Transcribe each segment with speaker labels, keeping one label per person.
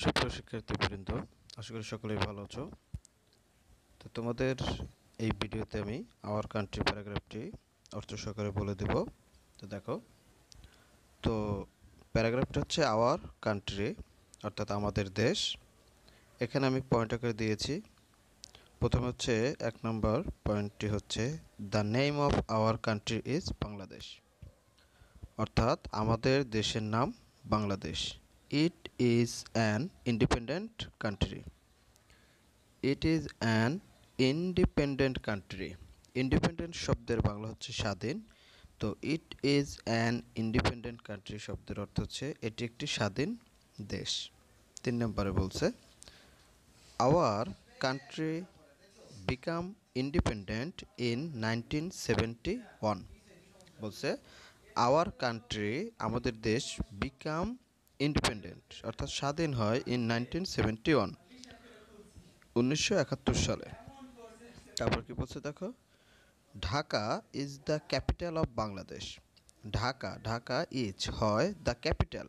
Speaker 1: সুপ্রিয় শিক্ষার্থীবৃন্দ, আশা করি সকলেই ভালো আছো। তো তোমাদের এই ভিডিওতে আমি আওয়ার কান্ট্রি প্যারাগ্রাফটি অর্থ সহকারে বলে দেব। তো দেখো, তো প্যারাগ্রাফটা হচ্ছে আওয়ার কান্ট্রি, অর্থাৎ আমাদের দেশ। এখানে আমি পয়েন্ট আকারে দিয়েছি। প্রথমে হচ্ছে 1 নম্বর পয়েন্টটি হচ্ছে the name of our country is Bangladesh, অর্থাৎ আমাদের দেশের নাম Bangladesh. It is an independent country. It is an independent country. Independent শব্দের বাংলা হচ্ছে স্বাধীন। তো it is an independent country শব্দের অর্থ হচ্ছে এটি একটি স্বাধীন দেশ। 3 নম্বরে বলছে our country become independent in 1971। বলছে আওয়ার কান্ট্রি, আমাদের দেশ, বিকাম ইন্ডিপেন্ডেন্ট অর্থাৎ স্বাধীন হয় ইন 1971, 1971 সালে। তারপর কি বলছে দেখো, Dhaka is the capital of Bangladesh. Dhaka is হয় দ্য ক্যাপিটাল,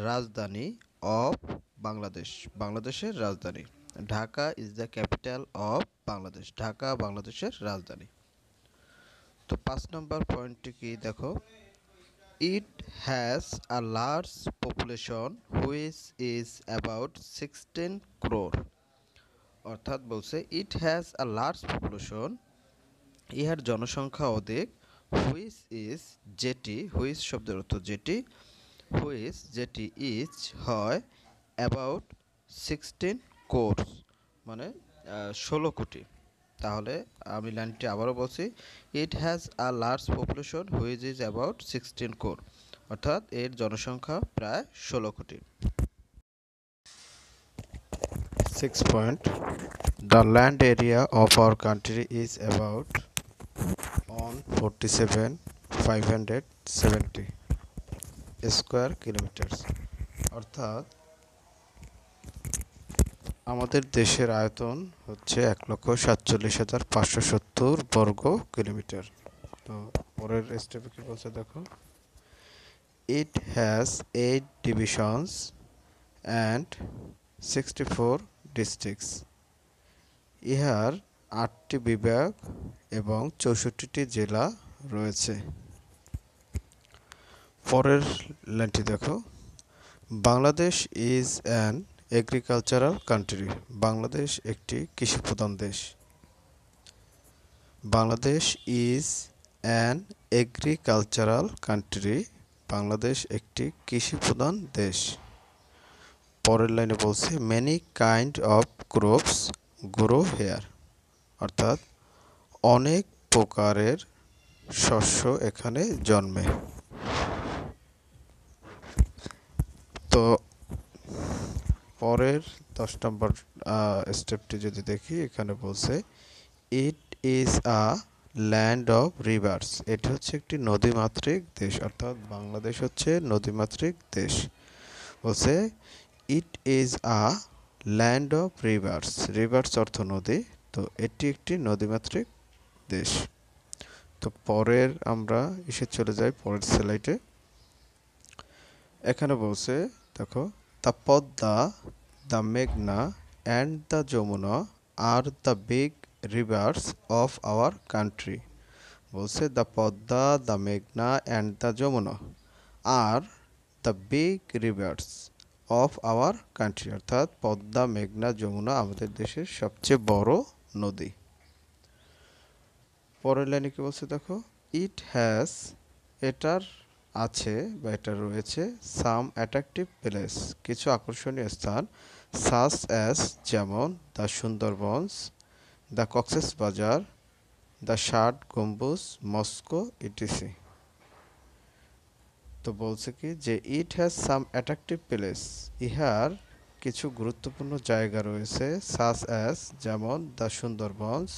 Speaker 1: রাজধানী, অফ বাংলাদেশ, বাংলাদেশের রাজধানী। Dhaka is the capital of Bangladesh, Dhaka বাংলাদেশের রাজধানী। তো 5 নম্বর পয়েন্টটি কি দেখো, it has a large population which is about 16 crore। অর্থাৎ বলছে it has a large population, ইহার জনসংখ্যা অধিক, হুইচ ইজ যেটি, হুইচ শব্দের অর্থ যেটি, হুইচ যেটি ইজ হয়, অ্যাবাউট 16 crore মানে 16 কোটি। তাহলে আমি লাইনটি আবারও বলছি, it has a large population which is about 16 crore, অর্থাৎ এর জনসংখ্যা প্রায় 16 কোটি। 6 point, the land area of our country is about 147,570 square kilometre. অর্থাৎ আমাদের দেশের আয়তন হচ্ছে 1,47,570 বর্গ কিলোমিটার। তো পরের স্টেপে কি বলছে দেখো, it has 8 divisions and 64 districts. ইহার 8টি বিভাগ এবং 64টি জেলা রয়েছে। পরের লাইনটি দেখো, Bangladesh is an agricultural country. Bangladesh একটি কৃষিপ্রধান দেশ। Bangladesh is an agricultural country. Bangladesh একটি কৃষিপ্রধান দেশ। পরের লাইনে বলছে many kind of crops grow here. অর্থাৎ অনেক প্রকারের শস্য এখানে জন্মে। তো পরের 10 নম্বর স্টেপটি যদি দেখি, এখানে বলছে it is a land of rivers. এটি হচ্ছে একটি নদীমাতৃক দেশ, অর্থাৎ বাংলাদেশ হচ্ছে নদীমাতৃক দেশ। বলছে it is a land of rivers. Rivers অর্থ নদী, তো এটি একটি নদীমাতৃক দেশ। তো পরের আমরা চলে যাই পরের স্লাইডে। এখানে বলছে দেখো, দ্য পদ্মা, দ্য মেঘনা and the Jamuna are the big rivers of our country. বলছে দ্য পদ্মা, দ্য মেঘনা and the Jamuna are the big rivers of our country. অর্থাৎ পদ্মা, মেঘনা, যমুনা আমাদের দেশের সবচেয়ে বড় নদী। পরের লাইনে কি বলছে দেখো, ইট হ্যাজ, এটার আছে বা এটা রয়েছে, সাম অ্যাট্রাকটিভ প্লেস, কিছু আকর্ষণীয় স্থান, সাস অ্যাজ যেমন দ্য সুন্দরবনস, দ্য কক্সেস বাজার, দ্য ষাট গম্বুজ, মস্কো ইটিসি। তো বলছে কি যে it has some attractive place, ইহার কিছু গুরুত্বপূর্ণ জায়গা রয়েছে, সাস অ্যাজ যেমন দ্য সুন্দরবনস,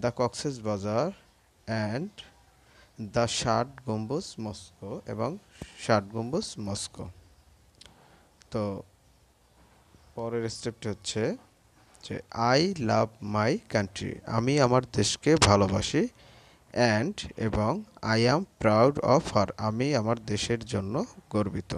Speaker 1: দ্য কক্সেস বাজার অ্যান্ড দ্য ষাট গম্বুজ মস্কো এবং ষাট গম্বুজ মস্কো। তো পরের স্টেপটি হচ্ছে যে আই লাভ মাই কান্ট্রি, আমি আমার দেশকে ভালোবাসি, অ্যান্ড এবং I am proud of her, আমি আমার দেশের জন্য গর্বিত।